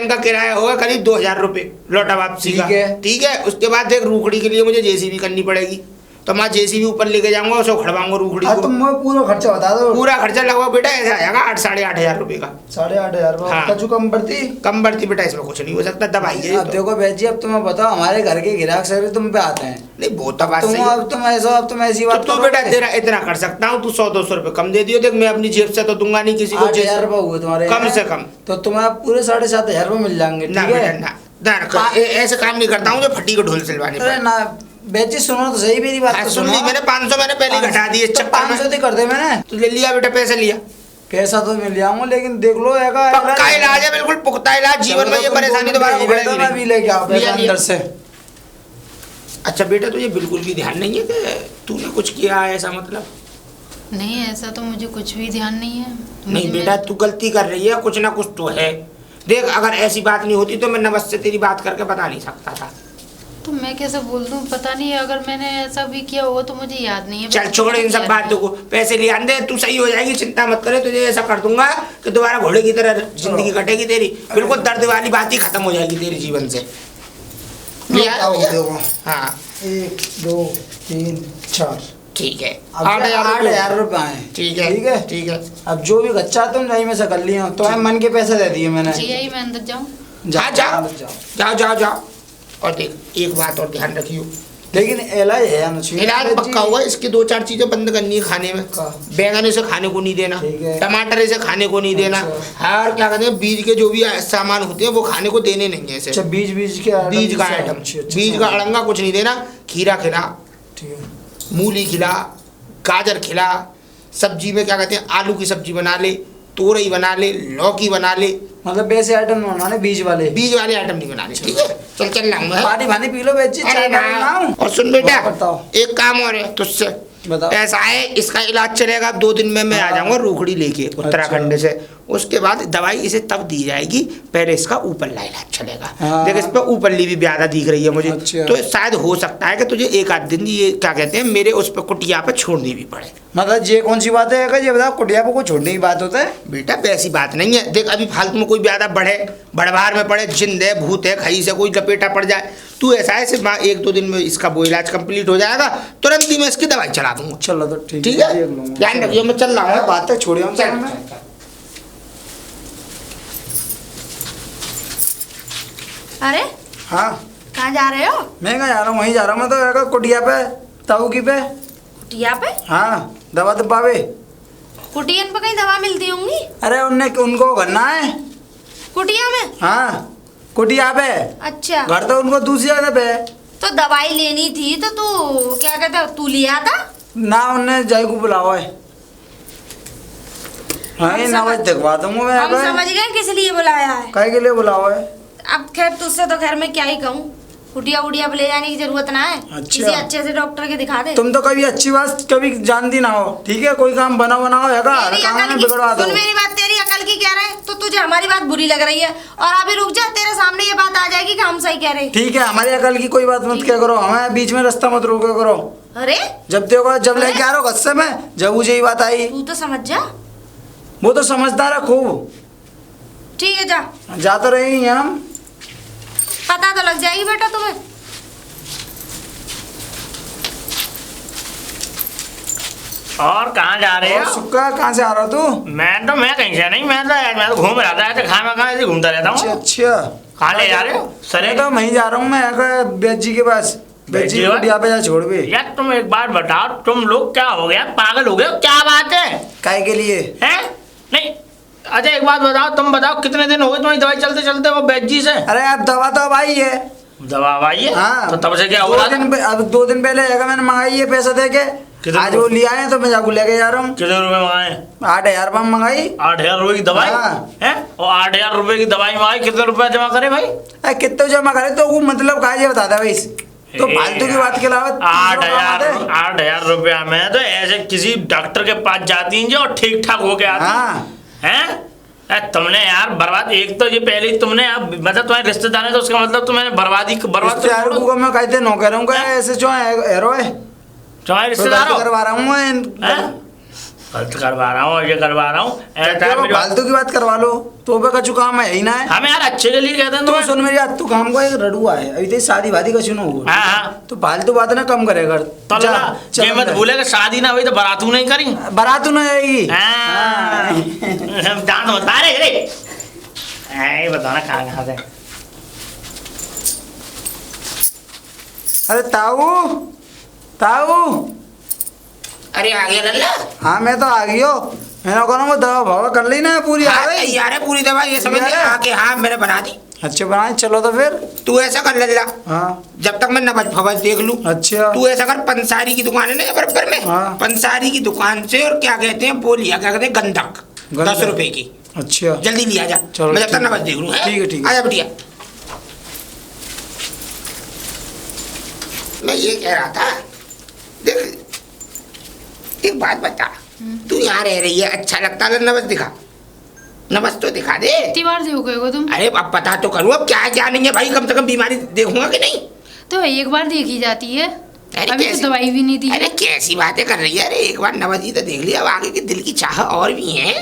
का किराया होगा करीब 2000 रुपये लौटा वापसी का। ठीक है। ठीक है, उसके बाद एक रूखड़ी के लिए मुझे जेसीबी करनी पड़ेगी, तो मैं जेसीबी ऊपर लेके जाऊंगा, उसे खड़वाऊंगा रूखड़ी हाँ को। तुम मुझे पूरा खर्चा बता दो। पूरा खर्चा लगभग बेटा ऐसा आएगा 8-8.5 रुपये का। 8,500 हाँ। कचू कम पड़ती। कम बढ़ती बेटा इसमें कुछ नहीं हो सकता, दवाई है ये अब तो। देखो बैद जी अब तुम्हें बताओ हमारे घर के ग्राहक सर तुम पे आते हैं, नहीं वो तो बात सही है। अब तुम ऐसी तो बात तू बेटा तेरा इतना कर सकता हूँ, तू 100-200 रुपये कम दे दियो, देख मैं अपनी जेब से तो दूंगा नहीं किसी को। 8,000 रुपये हुए तुम्हारे कम यहाँ। से कम। तो तुम्हें पूरे 7,500 रुपये मिल जाएंगे। ना ठीक बेटा है ना, ऐसे काम नहीं करता हूँ जो फटी को ढोल सिलवाने अरे पर। ना बेची सुनो तो सही मेरी बात हाँ, तो सुन ली मैंने 500 मैंने पहले ही घटा दी इस चक्कर 500 में। कर दे मैंने। तो ले लिया बेटा, पैसे लिया। पैसा तो मैं ले आऊंगा लेकिन देख लो पक्का इलाज है, बिल्कुल पुख्ता इलाज, जीवन में ये परेशानी दोबारा उभरेगी मैं भी नहीं। लेके आओ पैसा लिया, लिया। अंदर से। अच्छा बेटा, तुझे बिल्कुल भी ध्यान नहीं है कि तूने कुछ किया है ऐसा, मतलब? नहीं ऐसा तो मुझे कुछ भी ध्यान नहीं है। नहीं बेटा, तू गलती कर रही है, कुछ ना कुछ तो है। देख, अगर ऐसी बात नहीं होती तो मैं नवस से तेरी बात करके बता नहीं सकता था। तो मैं कैसे बोल दूं, पता नहीं अगर मैंने ऐसा भी किया हो तो मुझे याद नहीं है। चल छोड़ इन सब बातों को, पैसे ले आंदे, तू सही हो जाएगी, चिंता मत करे। तुझे ऐसा कर दूंगा कि दोबारा घोड़े की तरह जिंदगी कटेगी तेरी, बिल्कुल दर्द वाली बात ही खत्म हो जाएगी तेरे जीवन से। ले आ भैया। हाँ 1 2 3 4 ठीक है, 8,000 रुपए आए। ठीक है, ठीक है ठीक है। अब जो भी गच्चा तुम नहीं में से कर लिया तो मैं मन के पैसे दे दिए मैंने। जी यही मैं अंदर जाऊं। हाँ जाओ जाओ जाओ जाओ। और देख, एक बात और ध्यान रखियो, लेकिन इलाज है अनुच्छेद इलाज पक्का हुआ। इसकी 2-4 चीजें बंद करनी है खाने में। बैंगन इसे खाने को नहीं देना, ठीक है। टमाटर इसे खाने को नहीं देना, हर क्या कहते हैं बीज के जो भी सामान होते हैं वो खाने को देने नहीं है इसे। अच्छा बीज के बीज का आइटम, बीज का अड़ंगा कुछ नहीं देना। खीरा खिला, ठीक है। मूली खिला, गाजर खिला, सब्जी में क्या कहते हैं आलू की सब्जी बना ले, तोरई बना ले, लौकी बना ले। मतलब वैसे आइटम बनाने बीज वाले आइटम नहीं बनाने, ठीक है? चल चल लाऊंगा। पानी भानी पी लो बेची, चाय पानी बनाऊं। और सुन बेटा, बताओ। एक काम और है तुझसे। बताओ। ऐसा है, इसका इलाज चलेगा 2 दिन में मैं आ जाऊंगा रोकड़ी लेके उत्तराखंड से। उसके बाद दवाई इसे तब दी जाएगी, पहले इसका ऊपरला इलाज चलेगा। हाँ। देख, इस पर ऊपरली भी ज्यादा दिख रही है मुझे। अच्छा। तो शायद हो सकता है कि तुझे एक आध दिन ये क्या कहते हैं मेरे उस पर कुटिया पे छोड़नी भी पड़े। मतलब ये कौन सी बात है अगर ये बताओ, कुटिया को छोड़ने की बात होता है? बेटा वैसी बात नहीं है। देख, अभी फालतू में कोई ज्यादा बड़भार में पड़े, जिंद है, भूत है, खई से कोई लपेटा पड़ जाए, तू ऐसा है सिर्फ 1-2 दिन में इसका वो इलाज कंप्लीट हो जाएगा, तुरंत ही मैं इसकी दवाई चला दूंगा। चलो तो ठीक ठीक है, देख लूंगा। ध्यान रखिए, मैं चल रहा हूँ। बात तक छोड़िए हम चल, सब। अरे हाँ कहाँ जा रहे हो? मैं कहाँ जा रहा हूँ, वहीं जा रहा हूँ मैं तो यार, कुटिया पे ताऊ की पे। कुटिया पे? हाँ दवा तो पावे। कुटियन पे कहीं दवा मिलती होंगी? अरे उनको करना है। कुटिया में? हाँ कुटिया पे। अच्छा, घर तो उनको दूसरी जगह पे। तो दवाई लेनी थी तो तू क्या कहता है, तू लिया था? ना उनने जय को बुलावा है। हाँ हम ना बस समझ- दिखवा दूंगा मैं हम यहाँ समझ गए किस लिए बुलाया है। पे। काहे के लिए बुलावा है? अब खैर तुझसे तो खैर मैं क्या ही कहूँ, कुटिया उटिया पे ले जाने की जरूरत ना है। अच्छा। किसी अच्छे से डॉक्टर के दिखा दे। तुम तो कभी अच्छी बात कभी जानती ना हो, ठीक है? कोई काम बना हो है तेरी काम अकल में की, बिगड़वा दो। सुन मेरी बात, तेरी अकल की कह रहे हैं तो तुझे हमारी बात बुरी लग रही है, और अभी रुक जा, तेरे सामने ये बात आ जाएगी कि हम सही कह रहे हैं। ठीक है, हमारी अकल की कोई बात मत क्या करो, हमें बीच में रास्ता मत रोको करो। अरे जब देखो जब लेके आ रहे हो गुस्से में, जब मुझे ये बात आई। तू तो समझ जा। वो तो समझदार है खूब, ठीक है जा, जा तो रहे हैं हम। पता तो लग जाएगी बेटा तुम्हें। और कहाँ जा रहे और हो? सुक्का कहाँ से आ रहा तू? मैं कहीं से नहीं, मैं तो घूम रहा था ऐसे, खाना कहाँ ऐसे घूमता रहता अच्छा हूँ। अच्छा। कहाँ ले जा रहे हो? सरे मैं तो वहीं जा रहा हूँ, मैं बैद जी के पास। बैद जी के को पास? कुटिया पे जा छोड़ भी। यार तुम एक बात बताओ, तुम लोग क्या हो गया, पागल हो गए हो? क्या बात है? काहे के लिए? हैं? नहीं, अच्छा एक बात बताओ, तुम बताओ कितने दिन हो गए तुम्हारी दवाई चलते चलते वो बैद जी से? अरे अब दवा तो अब आई है। दवा आई है? हाँ तो तब से क्या हो 2 रहा दिन था? अब 2 दिन पहले आएगा, मैंने मंगाई है पैसा दे के। कितने आज वो ले आए हैं तो मैं जाकर लेके जा रहा हूँ। कितने रुपए मंगाए? 8,000 रुपये मंगाई। 8,000 रुपए की दवाई हाँ। है? और 8,000 रुपए की दवाई मंगाई, कितने रुपए जमा करे भाई? अरे कितने जमा करे तो वो मतलब कहा ये बता दे भाई। तो फालतू की बात के अलावा 8,000 रुपया में तो ऐसे किसी डॉक्टर के पास जाती हैं जो और ठीक ठाक होके आती हाँ हैं? तुमने यार बर्बाद, एक तो ये पहले ही तुमने मतलब तुम्हारे रिश्तेदार है तो उसका मतलब तुमने बर्बाद रिश्तेदार को मैं कहते नो कह रहा हूँ ऐसे जो हेरो है तुम्हारे रिश्तेदार हो? करवा रहा हूँ मैं। गलत करवा रहा हूँ, ये करवा रहा हूँ, फालतू की बात करवा लो तो पे कछु काम है ही ना है। हम यार अच्छे के लिए कहते हैं। तो सुन मेरी बात, तू काम को एक रडुआ है, अभी तो शादी वादी का सुनो हुआ। हाँ। तो फालतू बात ना कम करे कर। तो ये मत भूले कि शादी ना हुई तो बारातू नहीं करी, बारातू ना आएगी। दांत मत मारे रे। बताना कहाँ से? अरे ताऊ ताऊ। अरे आ गया लल्ला? हाँ मैं तो आ गई हो। मैंने कहा वो दवा भवा कर ली ना पूरी? आ गई यार है पूरी दवा, ये समझ यार। आके हाँ मैंने बना दी। अच्छे बनाए, चलो तो फिर। तू ऐसा कर लल्ला, हाँ जब तक मैं नबज फबज देख लूं। अच्छा तू ऐसा कर, पंसारी की दुकान है ना बराबर में, हाँ। पंसारी की दुकान से और क्या कहते हैं वो लिया, क्या कहते हैं गंधक, गंधक। 10 रुपए की। अच्छा जल्दी लिया जा, चलो, मैं जब तक ठीक है। नबज देख लूं। ठीक है, ठीक है। आजा बिटिया। मैं ये कह रहा था, देख एक बात बता, तू यहाँ रह रही है, अच्छा लगता है, नबज दिखा, नबज तो दिखा दे। कितनी बार देखोगे को तुम? अरे अब पता तो करूँ, अब क्या है क्या नहीं है भाई, कम से कम बीमारी देखूंगा कि नहीं। तो एक बार देखी जाती है, अरे अभी कैसी- तो दवाई भी नहीं दी अरे है। कैसी बातें कर रही है, अरे एक बार नवाजी तो देख लिया, अब आगे की दिल की चाह और भी है।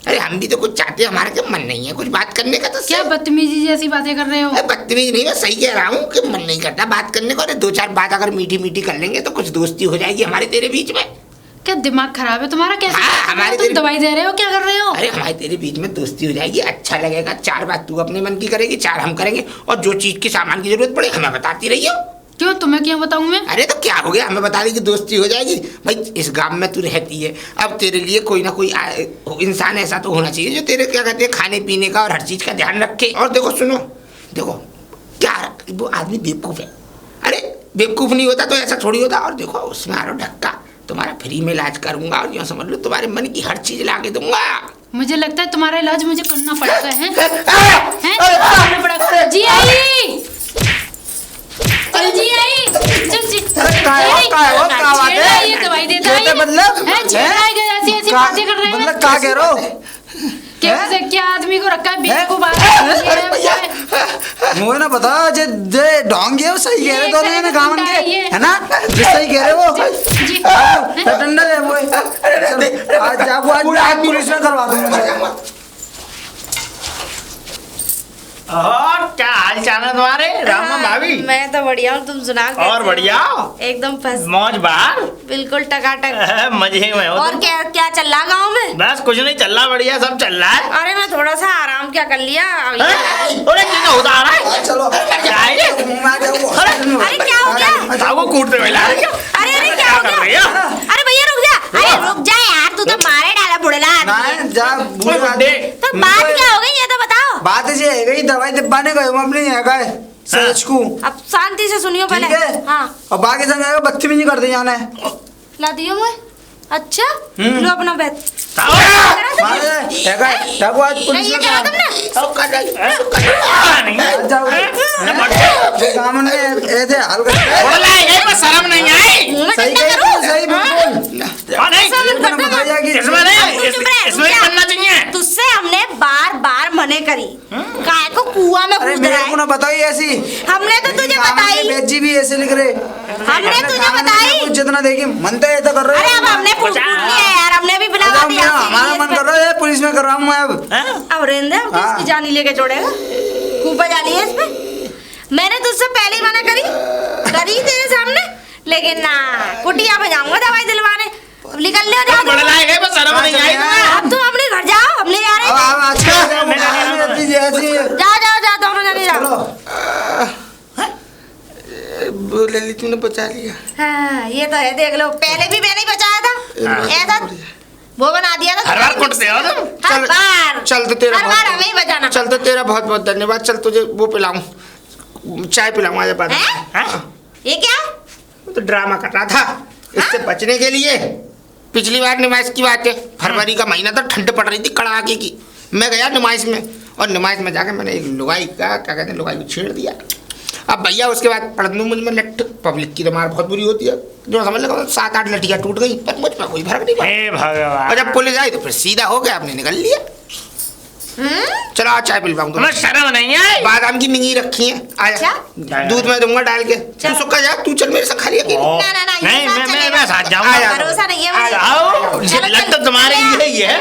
अरे हम भी तो कुछ चाहते हैं, हमारा क्या मन नहीं है कुछ बात करने का, तो क्या बदतमीजी जैसी बातें कर रहे हो? अरे बदतमीज नहीं, मैं सही कह रहा हूँ कि मन नहीं करता बात करने को। अरे 2-4 बात अगर मीठी मीठी कर लेंगे तो कुछ दोस्ती हो जाएगी हमारे तेरे बीच में। क्या दिमाग खराब है तुम्हारा? कैसे हाँ, बात कर रहे हो? हमारे तुम दिल- दवाई दे रहे हो, क्या कर रहे हो? अरे हमारे तेरे बीच में दोस्ती हो जाएगी, अच्छा लगेगा। 4 बात तू अपने मन की करेगी, 4 हम करेंगे, और जो चीज की सामान की जरूरत पड़े हमें बताती रही हो। क्यों, तुम्हें क्यों बताऊं मैं? अरे तो क्या हो गया, हमें बता दी कि दोस्ती हो जाएगी। भाई इस गांव में तू रहती है, अब तेरे लिए कोई ना कोई इंसान ऐसा तो होना चाहिए जो तेरे क्या कहते हैं खाने पीने का और हर चीज का ध्यान रखे। और देखो सुनो, देखो क्या वो आदमी बेवकूफ है। अरे बेवकूफ नहीं होता तो ऐसा थोड़ी होता। और देखो उसमें आ रहा ढक्का, तुम्हारा फ्री में इलाज करूंगा, और यूँ समझ लो तुम्हारे मन की हर चीज ला के दूंगा। मुझे लगता है तुम्हारा इलाज मुझे करना पड़ेगा। हैं? करना पड़ेगा। जी आई, चल जी आई, चल जी। अरे क्या बात छेड़ रहा है, है? ये दवाई देता कहते है। मतलब? हैं, छेड़ रहा है, ऐसी ऐसी बातें कर रहे मतलब हैं। क्या कह रहे हो? कैसे क्या आदमी को रखा है बेवकूफ अरे भैया, मुझे ना पता, जे जे ढोंगी है वो सही कह रहे ये दोनों ने गाँव के, ये। है ना? जो सही कह रहे वो जी। ठंडा है वो। चल, आज जाओ, आज पुलिस में करवा दूंगा। और क्या हाल चाल है तुम्हारे रामा भाभी? मैं तो बढ़िया हूँ, तुम सुना कैसे और हो? बढ़िया, एकदम फर्स्ट, मौज बार, बिल्कुल टकाटक। मजे में हो और तुम? क्या क्या चल रहा गाँव में? बस कुछ नहीं चल रहा, बढ़िया सब चल रहा है। अरे मैं थोड़ा सा आराम क्या कर लिया अब ये- अरे क्या होता आ रहा है? चलो क्या है ये? अरे क्या हो गया? ताऊ को कूटते हुए ला रही हो? अरे अरे क्या हो कर रही गया? हो? अरे भैया रुक जा, अरे रुक जा यार, तू तो मारे डाला बुढ़ला आदमी है। जा बूढ़े बुड्ढे। तो बात क्या हो गई ये तो बताओ। बात ये है गई, दवाई दिब्बाने गए हम अपनी है गए सच को। अब शांति से सुनियो पहले। ठीक है हाँ और बाकी संग आएगा बदतमीजी कर दे जाना है। ला दियो मैं। अच्छा लो अपना बैठ। ताऊ! मार दे, है गए जाओ आज नहीं पुलिस ये में करा करा। तुमने। नहीं। जाओ ये काम ने ऐसे हाल कर बोला है, यही पर शर्म नहीं आई। मुंह में सही डंडा कह करूं? सही बिल्कुल। हाँ, नहीं, तुमने बताया कि इसमें नहीं, तू चुप रह, इसमें रुक जा। करना चाहिए। तुझसे हमने बार बार मने करी, काय को कुआं में अरे कूद मेरे रहा को है। ना बताई ऐसी। हमने तो तुझे बताई, बेजी भी ऐसे लिख रहे। हमने तुझे बताई। जितना देखी मन तो ऐसा कर रहे अरे अब हमने फूट लिया यार, हमने भी बना अब दिया। हमारा मन कर रहा है पुलिस में कर रहा हूँ मैं अब। हैं? अब रेंदे अब हाँ। किसकी जानी लेके छोड़ेगा? कूपा जाली है इसमें। मैंने तुझसे पहले ही मना करी तेरे सामने, लेकिन ना कुटिया पे जाऊंगा दवाई दिलवाने। अब निकल ले तुम बड़ा लायक है, बस शर्म नहीं आई तुम्हें। अब तुम अपने घर जाओ, हम ले जा रहे अब हैं। अब आजकल ऐसी जाओ जाओ जाओ दोनों जने जाओ। चलो वो ललित ने बचा लिया। हाँ ये तो है, देख लो पहले भी मैंने ही बचाया था। ऐसा वो बना दिया था। हर बार कुटते हो तुम। हर बार चल तो तेरा हर बार हमें ही बचाना। चल तो तेरा बहुत बहुत धन्यवाद। चल तुझे वो पिलाऊं, चाय पिलाऊं आज बाद में। हैं? हैं? ये क्या? तो ड्रामा कर रहा था इससे बचने के लिए। पिछली बार नुमाइश की बात है, फरवरी का महीना था, ठंड पड़ रही थी कड़ाके की। मैं गया नुमाइश में, और नुमाइश में जाकर मैंने एक लुगाई का क्या कहते हैं लुगाई को छेड़ दिया। अब भैया उसके बाद पढ़नू मुझ में लट, पब्लिक की तो मार बहुत बुरी होती है, जो समझ लगा 7-8 लठियाँ टूट गई, पर मुझ पर कोई फर्क नहीं पड़ा। हे भगवान, और जब पुलिस आई तो फिर सीधा हो गया, आपने निकल लिया। चलो आज चाय पिलवाऊं तुम्हें शर्म नहीं आई? बादाम की मिंगी रखी है, आजा अच्छा? दूध में दूंगा डाल के। तू सुक्का जा, तू चल मेरे साथ खा लिया। ओ, ना, ये नहीं साथ मैं चलेगा। साथ जाऊंगा। आजा। भरोसा नहीं है मुझे। आओ, चलो, लग तो चल। तुम्हारी यही है।